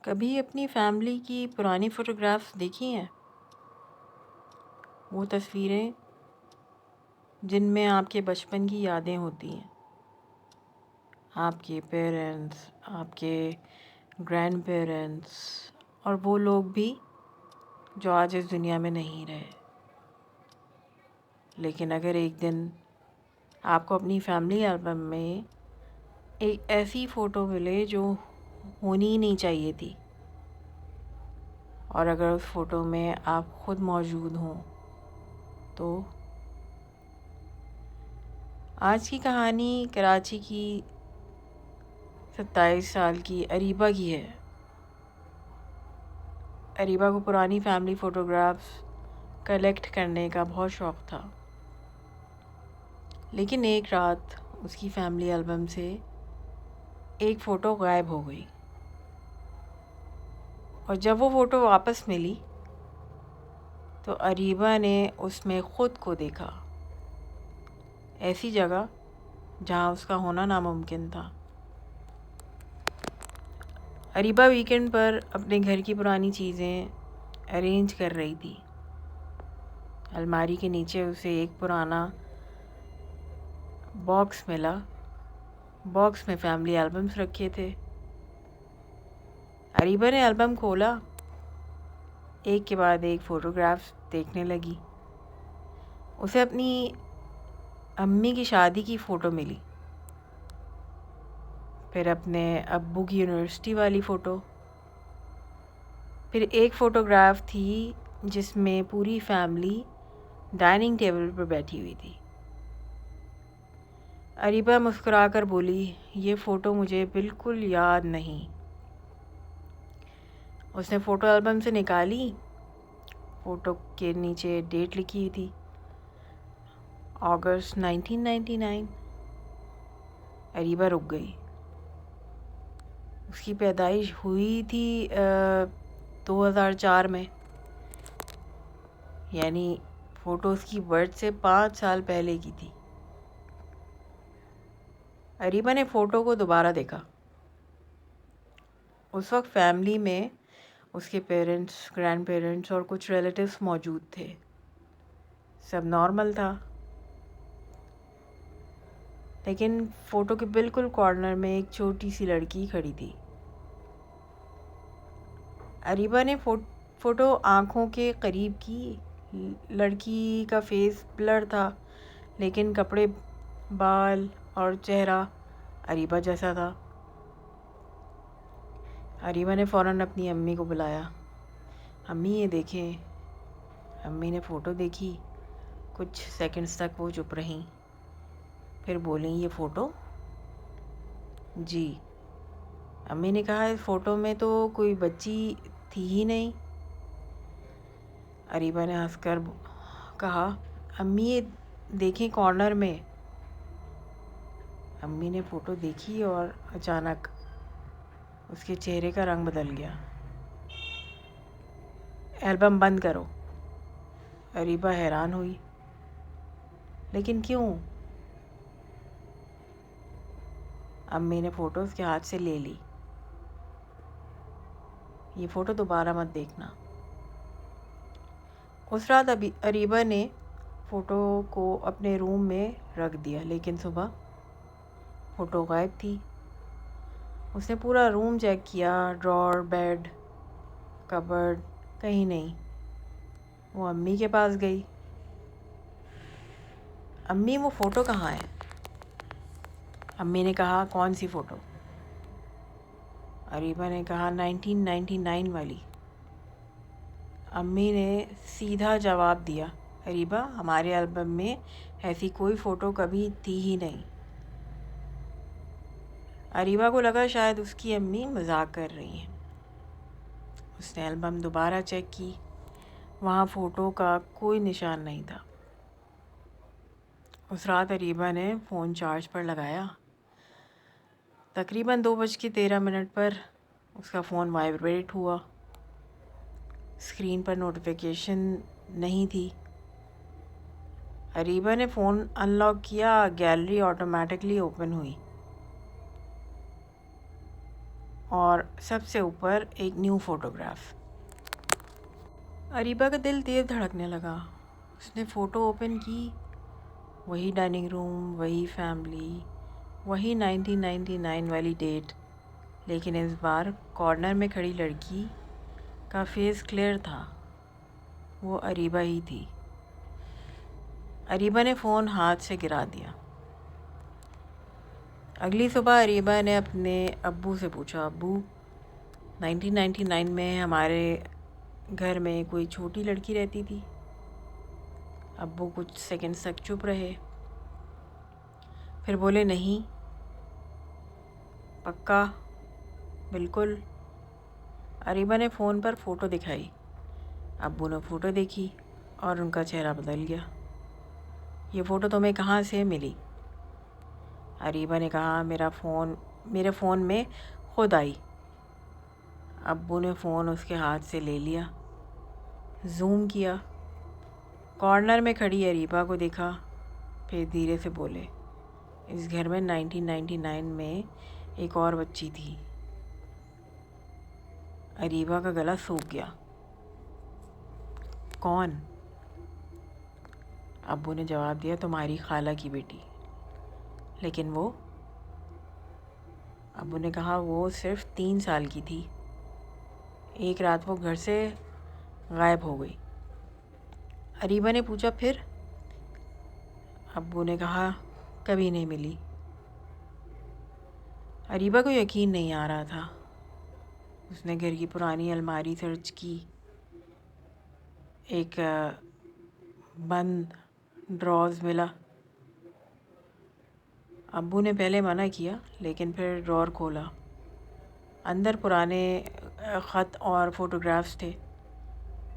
कभी अपनी फैमिली की पुरानी फ़ोटोग्राफ्स देखी हैं? वो तस्वीरें जिनमें आपके बचपन की यादें होती हैं, आपके पेरेंट्स, आपके ग्रैंड पेरेंट्स और वो लोग भी जो आज इस दुनिया में नहीं रहे। लेकिन अगर एक दिन आपको अपनी फैमिली एल्बम में एक ऐसी फ़ोटो मिले जो होनी ही नहीं चाहिए थी, और अगर उस फ़ोटो में आप ख़ुद मौजूद हों, तो आज की कहानी कराची की 27 साल की अरीबा की है। अरीबा को पुरानी फैमिली फ़ोटोग्राफ्स कलेक्ट करने का बहुत शौक़ था, लेकिन एक रात उसकी फ़ैमिली एल्बम से एक फ़ोटो गायब हो गई। और जब वो फ़ोटो वापस मिली तो अरीबा ने उसमें ख़ुद को देखा, ऐसी जगह जहाँ उसका होना नामुमकिन था। अरीबा वीकेंड पर अपने घर की पुरानी चीज़ें अरेंज कर रही थी। अलमारी के नीचे उसे एक पुराना बॉक्स मिला। बॉक्स में फैमिली एल्बम्स रखे थे। अरीबा ने एल्बम खोला, एक के बाद एक फ़ोटोग्राफ्स देखने लगी। उसे अपनी अम्मी की शादी की फ़ोटो मिली, फिर अपने अब्बू की यूनिवर्सिटी वाली फ़ोटो, फिर एक फ़ोटोग्राफ थी जिसमें पूरी फैमिली डाइनिंग टेबल पर बैठी हुई थी। अरीबा मुस्कुराकर बोली, ये फ़ोटो मुझे बिल्कुल याद नहीं। उसने फ़ोटो एल्बम से निकाली। फ़ोटो के नीचे डेट लिखी हुई थी, अगस्त 1999। अरीबा रुक गई। उसकी पैदाइश हुई थी 2004 में, यानी फ़ोटो उसकी बर्थ से 5 साल पहले की थी। अरीबा ने फ़ोटो को दोबारा देखा। उस वक्त फैमिली में उसके पेरेंट्स, ग्रैंड पेरेंट्स और कुछ रिलेटिव्स मौजूद थे। सब नॉर्मल था, लेकिन फ़ोटो के बिल्कुल कॉर्नर में एक छोटी सी लड़की खड़ी थी। अरीबा ने फ़ोटो आँखों के करीब की। लड़की का फेस ब्लर था, लेकिन कपड़े, बाल और चेहरा अरीबा जैसा था। अरीबा ने फ़ौरन अपनी अम्मी को बुलाया। अम्मी, ये देखें। अम्मी ने फ़ोटो देखी। कुछ सेकंड्स तक वो चुप रहीं, फिर बोली, ये फ़ोटो? जी। अम्मी ने कहा, इस फ़ोटो में तो कोई बच्ची थी ही नहीं। अरीबा ने हंसकर कहा, अम्मी ये देखें कॉर्नर में। अम्मी ने फ़ोटो देखी और अचानक उसके चेहरे का रंग बदल गया। एल्बम बंद करो। अरीबा हैरान हुई, लेकिन क्यों? अम्मी ने फ़ोटो उसके हाथ से ले ली। ये फ़ोटो दोबारा मत देखना। उस रात अरीबा ने फ़ोटो को अपने रूम में रख दिया, लेकिन सुबह फ़ोटो गायब थी। उसने पूरा रूम चेक किया, ड्रॉर, बेड, कबर्ड, कहीं नहीं। वो अम्मी के पास गई। अम्मी, वो फ़ोटो कहाँ है? अम्मी ने कहा, कौन सी फ़ोटो? अरीबा ने कहा, 1999 वाली। अम्मी ने सीधा जवाब दिया, अरीबा, हमारे एल्बम में ऐसी कोई फ़ोटो कभी थी ही नहीं। अरीबा को लगा शायद उसकी अम्मी मजाक कर रही हैं। उसने एल्बम दोबारा चेक की। वहाँ फ़ोटो का कोई निशान नहीं था। उस रात अरीबा ने फ़ोन चार्ज पर लगाया। तकरीबन 2:13 पर उसका फ़ोन वाइब्रेट हुआ। स्क्रीन पर नोटिफिकेशन नहीं थी। अरीबा ने फ़ोन अनलॉक किया। गैलरी ऑटोमेटिकली ओपन हुई और सबसे ऊपर एक न्यू फ़ोटोग्राफ। अरीबा का दिल तेज़ धड़कने लगा। उसने फ़ोटो ओपन की। वही डाइनिंग रूम, वही फैमिली, वही 1999 वाली डेट, लेकिन इस बार कॉर्नर में खड़ी लड़की का फेस क्लियर था। वो अरीबा ही थी। अरीबा ने फ़ोन हाथ से गिरा दिया। अगली सुबह अरीबा ने अपने अब्बू से पूछा, अब्बू 1999 में हमारे घर में कोई छोटी लड़की रहती थी? अब्बू कुछ सेकंड्स तक चुप रहे, फिर बोले, नहीं। पक्का? बिल्कुल। अरीबा ने फ़ोन पर फ़ोटो दिखाई। अब्बू ने फ़ोटो देखी और उनका चेहरा बदल गया। ये फ़ोटो तुम्हें कहाँ से मिली? अरीबा ने कहा, मेरे फ़ोन में खुद आई। अब्बू ने फ़ोन उसके हाथ से ले लिया, जूम किया, कॉर्नर में खड़ी अरीबा को देखा, फिर धीरे से बोले, इस घर में 1999 में एक और बच्ची थी। अरीबा का गला सूख गया। कौन? अब्बू ने जवाब दिया, तुम्हारी खाला की बेटी। लेकिन वो? अब्बू ने कहा, वो सिर्फ 3 साल की थी। एक रात वो घर से गायब हो गई। अरीबा ने पूछा, फिर? अब्बू ने कहा, कभी नहीं मिली। अरीबा को यकीन नहीं आ रहा था। उसने घर की पुरानी अलमारी सर्च की। एक बंद ड्रॉज मिला। अब्बू ने पहले मना किया, लेकिन फिर ड्रॉर खोला। अंदर पुराने ख़त और फ़ोटोग्राफ्स थे।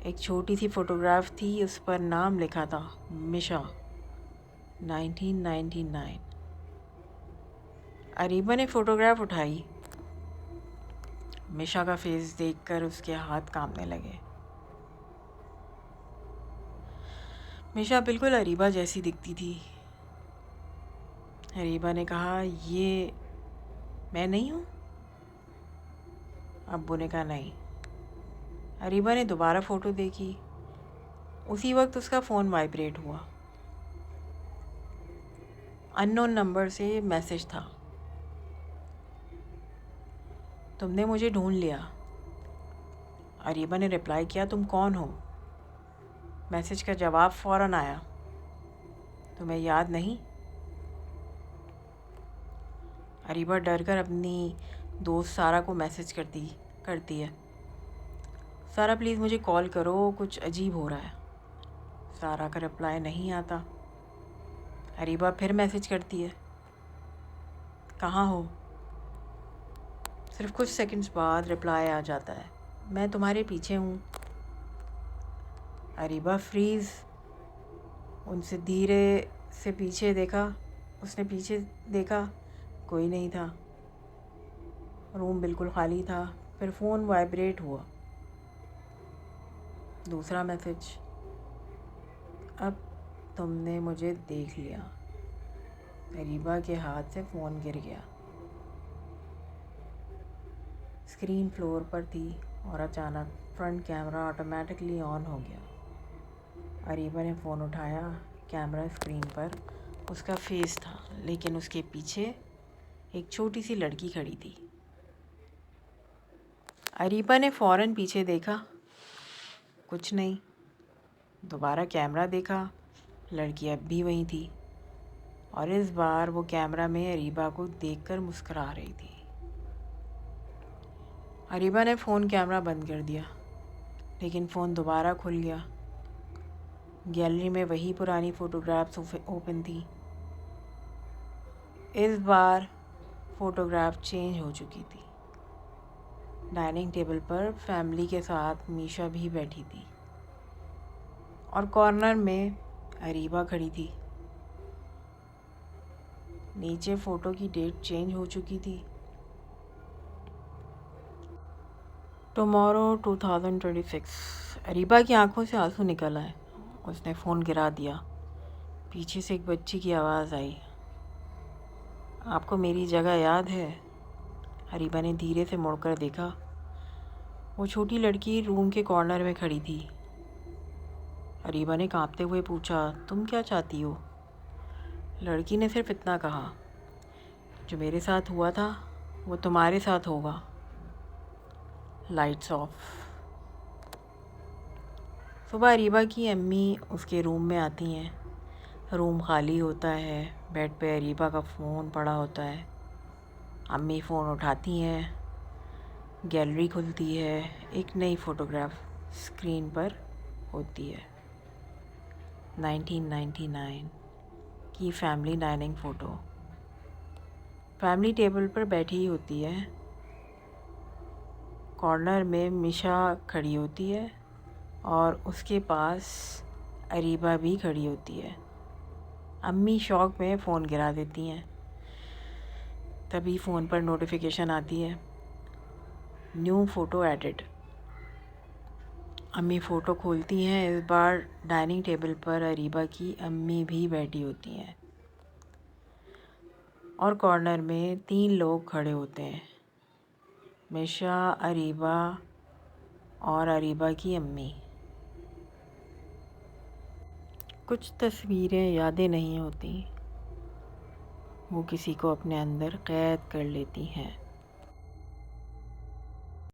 एक छोटी सी फ़ोटोग्राफ थी, उस पर नाम लिखा था, मिशा, 1999। अरीबा ने फ़ोटोग्राफ उठाई। मिशा का फेस देखकर उसके हाथ कांपने लगे। मिशा बिल्कुल अरीबा जैसी दिखती थी। अरीबा ने कहा, ये मैं नहीं हूँ? अब्बू ने कहा, नहीं। अरीबा ने दोबारा फ़ोटो देखी। उसी वक्त उसका फ़ोन वाइब्रेट हुआ। अननोन नंबर से मैसेज था, तुमने मुझे ढूंढ लिया। अरीबा ने रिप्लाई किया, तुम कौन हो? मैसेज का जवाब फ़ौरन आया, तुम्हें याद नहीं? अरीबा डर कर अपनी दोस्त सारा को मैसेज करती है, सारा प्लीज़ मुझे कॉल करो, कुछ अजीब हो रहा है। सारा का रिप्लाई नहीं आता। अरीबा फिर मैसेज करती है, कहाँ हो? सिर्फ कुछ सेकंड्स बाद रिप्लाई आ जाता है, मैं तुम्हारे पीछे हूँ। अरीबा फ्रीज़। उनसे धीरे से पीछे देखा। उसने पीछे देखा, कोई नहीं था। रूम बिल्कुल खाली था। फिर फ़ोन वाइब्रेट हुआ। दूसरा मैसेज, अब तुमने मुझे देख लिया। अरीबा के हाथ से फ़ोन गिर गया। स्क्रीन फ्लोर पर थी और अचानक फ्रंट कैमरा ऑटोमेटिकली ऑन हो गया। अरीबा ने फ़ोन उठाया। कैमरा स्क्रीन पर उसका फेस था, लेकिन उसके पीछे एक छोटी सी लड़की खड़ी थी। अरीबा ने फ़ौरन पीछे देखा, कुछ नहीं। दोबारा कैमरा देखा, लड़की अब भी वहीं थी और इस बार वो कैमरा में अरीबा को देखकर मुस्कुरा रही थी। अरीबा ने फ़ोन कैमरा बंद कर दिया, लेकिन फ़ोन दोबारा खुल गया। गैलरी में वही पुरानी फ़ोटोग्राफ्स ओपन थी। इस बार फ़ोटोग्राफ चेंज हो चुकी थी। डाइनिंग टेबल पर फैमिली के साथ मीशा भी बैठी थी और कॉर्नर में अरीबा खड़ी थी। नीचे फ़ोटो की डेट चेंज हो चुकी थी, टुमारो 2026। अरीबा की आंखों से आंसू निकल आए। उसने फ़ोन गिरा दिया। पीछे से एक बच्ची की आवाज़ आई, आपको मेरी जगह याद है? अरीबा ने धीरे से मुड़कर देखा। वो छोटी लड़की रूम के कॉर्नर में खड़ी थी। अरीबा ने कांपते हुए पूछा, तुम क्या चाहती हो? लड़की ने सिर्फ इतना कहा, जो मेरे साथ हुआ था वो तुम्हारे साथ होगा। Lights off. सुबह अरीबा की अम्मी उसके रूम में आती हैं। रूम खाली होता है। बेड पे अरीबा का फ़ोन पड़ा होता है। अम्मी फ़ोन उठाती हैं। गैलरी खुलती है। एक नई फ़ोटोग्राफ स्क्रीन पर होती है। 1999 की family dining photo. Family table पर बैठी होती है। कॉर्नर में मिशा खड़ी होती है और उसके पास अरीबा भी खड़ी होती है। अम्मी शॉक में फ़ोन गिरा देती हैं। तभी फ़ोन पर नोटिफिकेशन आती है, न्यू फ़ोटो एडिड। अम्मी फ़ोटो खोलती हैं। इस बार डाइनिंग टेबल पर अरीबा की अम्मी भी बैठी होती हैं और कॉर्नर में 3 लोग खड़े होते हैं, मिशा, अरीबा और अरीबा की अम्मी। कुछ तस्वीरें यादें नहीं होती, वो किसी को अपने अंदर कैद कर लेती हैं।